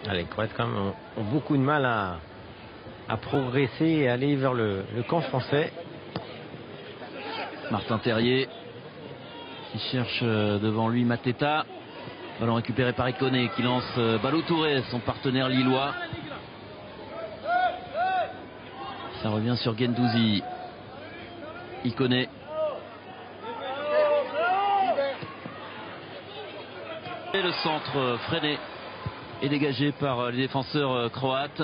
Les Croates quand même ont beaucoup de mal à progresser et aller vers le camp français. Martin Terrier qui cherche devant lui Mateta. Ballon récupéré par Ikoné qui lance Ballo Touré, son partenaire lillois. Ça revient sur Guendouzi. Ikoné. Et le centre freiné est dégagé par les défenseurs croates.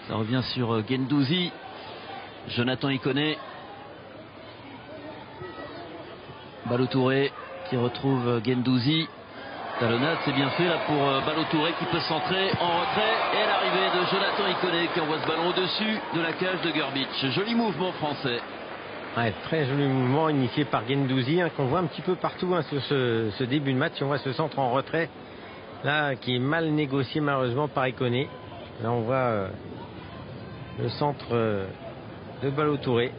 Ça revient sur Guendouzi. Jonathan Ikoné. Ballo Touré qui retrouve Guendouzi. Talonnade, c'est bien fait là pour Ballo Touré qui peut centrer en retrait. Et l'arrivée de Jonathan Ikoné qui envoie ce ballon au-dessus de la cage de Grbić. Joli mouvement français. Ouais, très joli mouvement initié par Guendouzi, qu'on voit un petit peu partout sur ce début de match. On voit ce centre en retrait là qui est mal négocié malheureusement par Ikoné. Là on voit le centre de Ballo Touré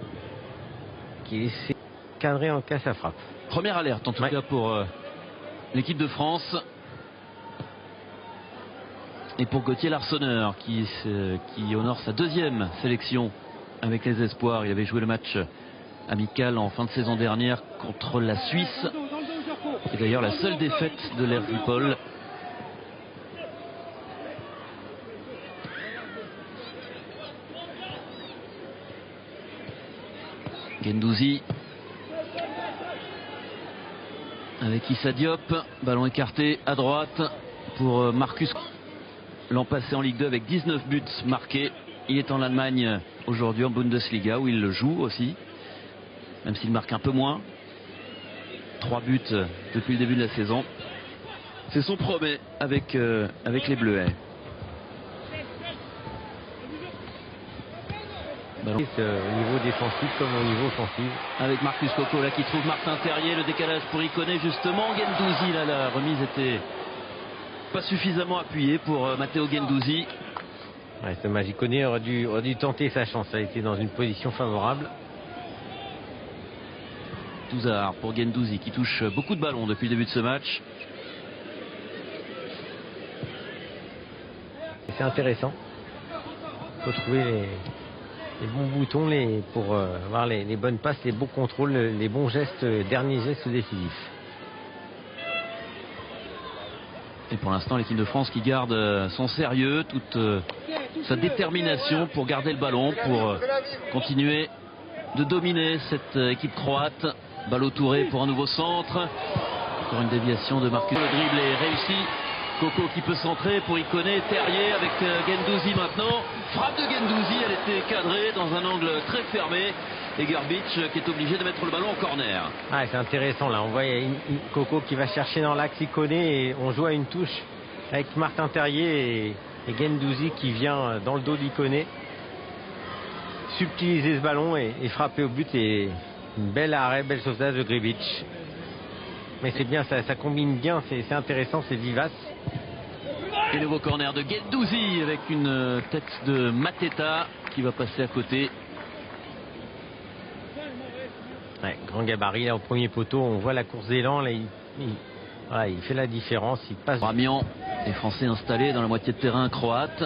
qui essaie de cadrer en cas sa frappe. Première alerte en tout cas pour l'équipe de France. Et pour Gauthier Larsonneur qui honore sa deuxième sélection avec les espoirs. Il avait joué le match amical en fin de saison dernière contre la Suisse. C'est d'ailleurs la seule défaite de l'Air Ripoll. Guendouzi avec Issa Diop, ballon écarté à droite pour Marcus. L'an passé en Ligue 2 avec 19 buts marqués. Il est en Allemagne aujourd'hui en Bundesliga où il le joue aussi, même s'il marque un peu moins. 3 buts depuis le début de la saison. C'est son premier avec les Bleuets. Ballon. Au niveau défensif comme au niveau offensif. Avec Marcus Coco là qui trouve Martin Terrier, le décalage pour Ikoné justement. Guendouzi là, la remise était pas suffisamment appuyée pour Matteo Guendouzi. Ouais, c'est dommage, Ikoné aurait dû tenter sa chance, ça a été dans une position favorable. Touzard pour Guendouzi qui touche beaucoup de ballons depuis le début de ce match. C'est intéressant. Il faut trouver les bons boutons pour avoir les bonnes passes, les bons contrôles, les bons gestes, derniers gestes décisifs. Et pour l'instant l'équipe de France qui garde son sérieux, toute sa détermination pour garder le ballon, pour continuer de dominer cette équipe croate. Ballo Touré pour un nouveau centre. Encore une déviation de Marcus. Le dribble est réussi. Coco qui peut centrer pour Ikoné. Terrier avec Guendouzi maintenant. Frappe de Guendouzi, elle était cadrée dans un angle très fermé. Et Grbić qui est obligé de mettre le ballon en corner. Ah, c'est intéressant là. On voit Coco qui va chercher dans l'axe Ikoné et on joue à une touche avec Martin Terrier et Guendouzi qui vient dans le dos d'Ikoné subtiliser ce ballon et frapper au but. Et une belle arrêt, belle sauvetage de Grbić. Mais c'est bien, ça combine bien, c'est intéressant, c'est vivace. Et nouveau corner de Guendouzi avec une tête de Mateta qui va passer à côté. Ouais, grand gabarit là au premier poteau, on voit la course d'élan là, il fait la différence, il passe. Ramian, les Français installés dans la moitié de terrain croate.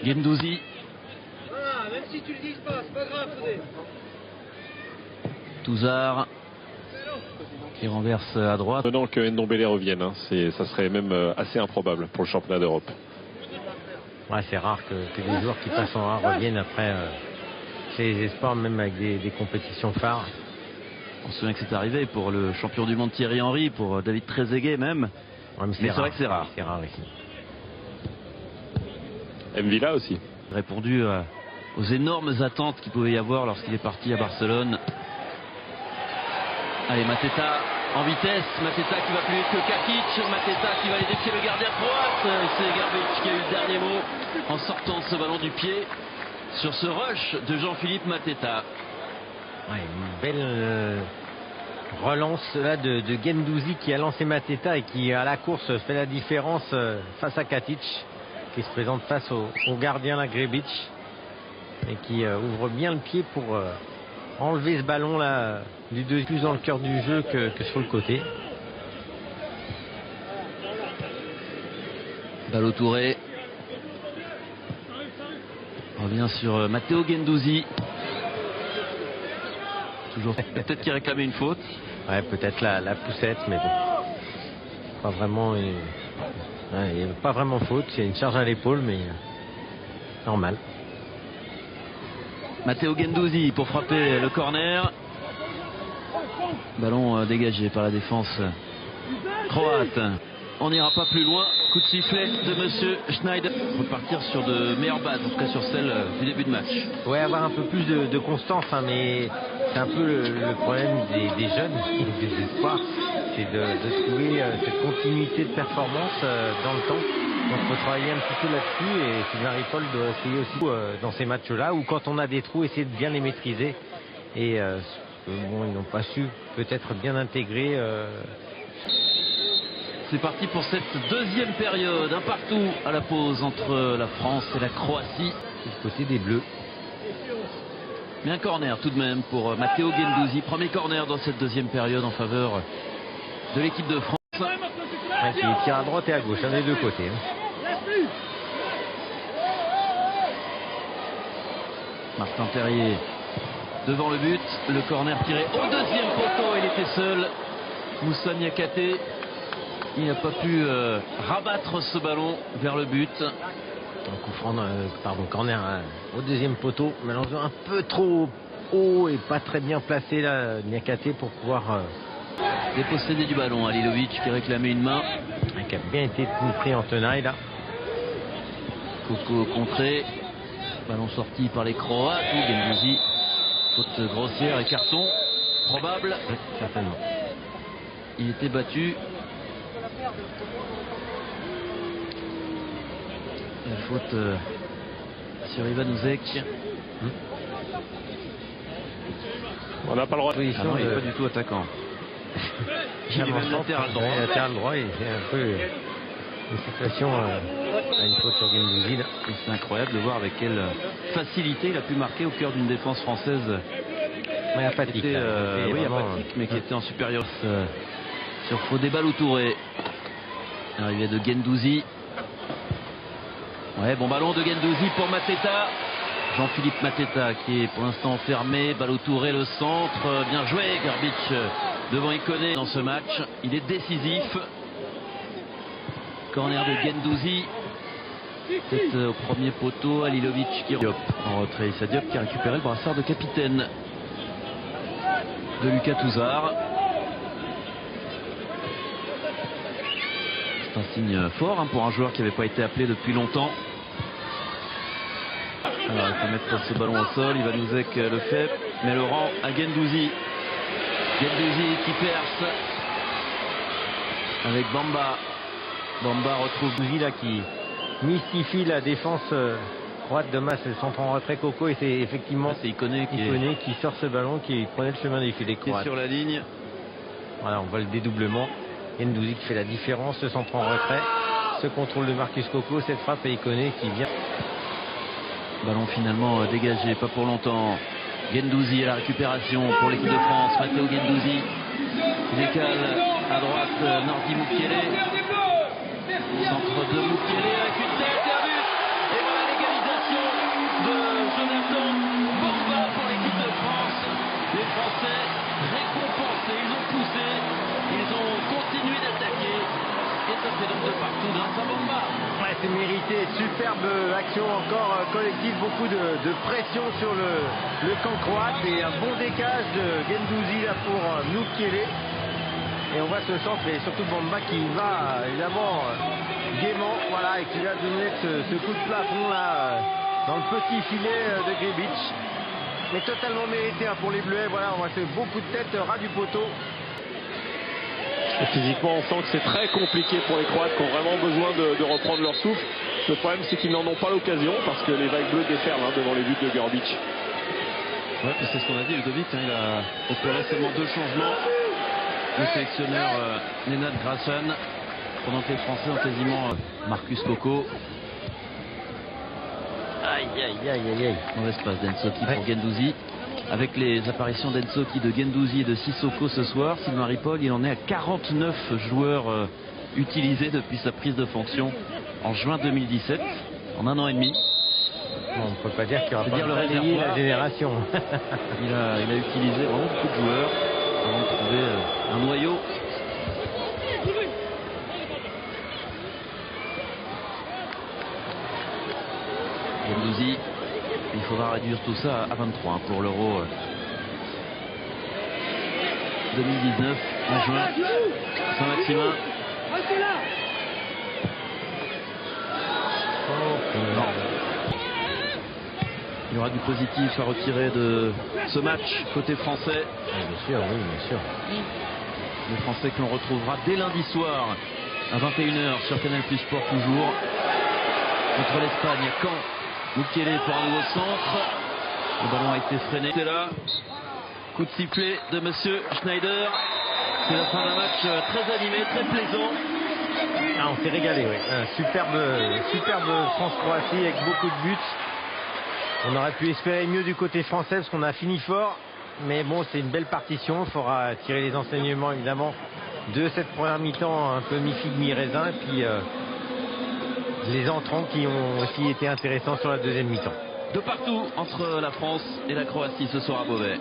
Guendouzi. Même si tu le dis pas, c'est pas grave. Touzard qui renverse à droite. Maintenant que Ndombele revienne, ça serait même assez improbable pour le championnat d'Europe. Ouais, c'est rare que des joueurs qui passent en A reviennent après chez les espoirs, même avec des compétitions phares. On se souvient que c'est arrivé pour le champion du monde Thierry Henry, pour David Trezeguet même. Ouais, mais c'est vrai que c'est rare. C'est rare ici. Mvila aussi. Répondu aux énormes attentes qu'il pouvait y avoir lorsqu'il est parti à Barcelone. Allez, Mateta en vitesse. Mateta qui va plus vite que Kakic. Mateta qui va aller défier le gardien droite. C'est Grbić qui a eu le dernier mot en sortant de ce ballon du pied sur ce rush de Jean-Philippe Mateta. Ouais, une belle relance là de Guendouzi qui a lancé Mateta et qui à la course fait la différence face à Kakic qui se présente face au gardien là, Grbić, et qui ouvre bien le pied pour enlever ce ballon là du deux plus dans le cœur du jeu que sur le côté. Ballo-Touré revient sur Matteo Guendouzi. Toujours peut-être qu'il réclamait une faute. Ouais, peut-être la poussette, mais bon. Pas vraiment. Il n'y a pas vraiment faute. C'est une charge à l'épaule, mais normal. Matteo Guendouzi pour frapper le corner. Ballon dégagé par la défense croate. On n'ira pas plus loin. Coup de sifflet de monsieur Schneider. Pour partir sur de meilleures bases, en tout cas sur celle du début de match. Ouais, avoir un peu plus de constance, hein, mais c'est un peu le problème des jeunes, des espoirs, c'est de trouver cette continuité de performance dans le temps. Donc il faut travailler un petit peu là-dessus, et Sylvain Ripoll doit essayer aussi dans ces matchs-là, où quand on a des trous, essayer de bien les maîtriser. Et bon, ils n'ont pas su peut-être bien intégrer. C'est parti pour cette deuxième période, un partout à la pause entre la France et la Croatie. Du côté des Bleus. Mais un corner tout de même pour Matteo Guendouzi. Premier corner dans cette deuxième période en faveur de l'équipe de France. Ouais, qui tire à droite et à gauche, des deux côtés. Martin Terrier devant le but. Le corner tiré au deuxième poteau. Il était seul. Moussa Niakhaté. Il n'a pas pu rabattre ce ballon vers le but. Un coup franc, corner au deuxième poteau, malheureusement un peu trop haut et pas très bien placé là, Niakhaté, pour pouvoir déposséder du ballon. Halilovic qui réclamait une main. Et qui a bien été pris en tenaille là. Coco contré. Ballon sorti par les Croates. Guendouzi. Faute grossière et carton probable. Oui, certainement. Il était battu. La faute sur Ivan Uzek. On n'a pas le droit. Ah non, il n'est pas du tout attaquant. Il est même latéral droit. Latéral droit, et c'est un peu une situation à une faute sur Guendouzi. C'est incroyable de voir avec quelle facilité il a pu marquer au cœur d'une défense française. Ouais, apathique. Oui, apathique, mais qui était en supérieur sur Fodé Ballo-Touré. Arrivée de Guendouzi. Ouais, bon ballon de Guendouzi pour Mateta. Jean-Philippe Mateta qui est pour l'instant fermé. Ballo-Touré le centre. Bien joué, Grbić devant Ikoné dans ce match. Il est décisif. Corner de Guendouzi. C'est au premier poteau. Halilovic qui en retrait. Issa Diop qui a récupéré le brassard de capitaine de Lucas Touzard. C'est un signe fort pour un joueur qui n'avait pas été appelé depuis longtemps. Alors il faut mettre ce ballon au sol. Ivan Uzek le fait, mais le rend à Guendouzi. Guendouzi qui perce avec Bamba. Bamba retrouve Guendouzi là qui mystifie la défense croate de masse, le centre en retrait Coco, et c'est effectivement Ikoné qui sort ce ballon, qui prenait le chemin des filets croates. Sur la ligne. Voilà, on voit le dédoublement. Guendouzi qui fait la différence, ce centre en retrait, ce contrôle de Marcus Coco, cette frappe, et Ikoné qui vient. Ballon finalement dégagé, pas pour longtemps. Guendouzi à la récupération pour l'équipe de France. Matteo Guendouzi qui décale à droite. Nordi Mukiele. Centre de Mukiele avec une tête et un but. Et voilà l'égalisation de Jonathan Bamba pour l'équipe de France. Les Français récompensés, ils ont poussé, ils ont continué d'attaquer. Et ça fait donc de partout grâce à Bamba. Ouais, c'est mérité, superbe action encore collective, beaucoup de pression sur le camp croate, et un bon décalage de Guendouzi là pour Mukiele. Et on voit ce centre, et surtout Bamba qui va évidemment gaiement, voilà, et qui va donner ce coup de plafond là dans le petit filet de Grbić. Mais totalement mérité pour les Bleuets. Voilà, on voit beaucoup de têtes ras du poteau. Et physiquement, on sent que c'est très compliqué pour les Croates qui ont vraiment besoin de reprendre leur souffle. Le problème, c'est qu'ils n'en ont pas l'occasion parce que les vagues bleues déferlent devant les buts de Grbić. Ouais, c'est ce qu'on a dit, Ludovic, il a opéré seulement 2 changements. Le sélectionneur Nenad Gračan, pendant que les Français ont quasiment Marcus Coco. Aïe, aïe, aïe, aïe, aïe. Mauvaise passe d'Ensoki pour Guendouzi. Avec les apparitions d'Ensoki, de Guendouzi et de Sissoko ce soir, Sylvain Ripoll, il en est à 49 joueurs utilisés depuis sa prise de fonction en juin 2017, en un an et demi. Bon, on ne peut pas dire qu'il n'y aura C'est pas dire le balayé réservoir. la génération. Il a utilisé vraiment beaucoup de joueurs avant de trouver un noyau. Gendouzi, il faudra réduire tout ça à 23 pour l'Euro 2019 en juin. Saint-Maximin. Non. Il y aura du positif à retirer de ce match côté français. Bien sûr, oui, bien sûr. Les Français que l'on retrouvera dès lundi soir à 21h sur Canal Plus Sport toujours. Contre l'Espagne à Caen. Mukele pour un nouveau centre. Le ballon a été freiné. C'est là. Coup de sifflet de Monsieur Schneider. C'est la fin d'un match très animé, très plaisant. Ah, on s'est régalé, oui. Un superbe France-Croatie avec beaucoup de buts. On aurait pu espérer mieux du côté français parce qu'on a fini fort. Mais bon, c'est une belle partition. Il faudra tirer les enseignements évidemment de cette première mi-temps un peu mi-figue, mi-raisin. Et puis les entrants qui ont aussi été intéressants sur la deuxième mi-temps. De partout entre la France et la Croatie ce soir à Beauvais.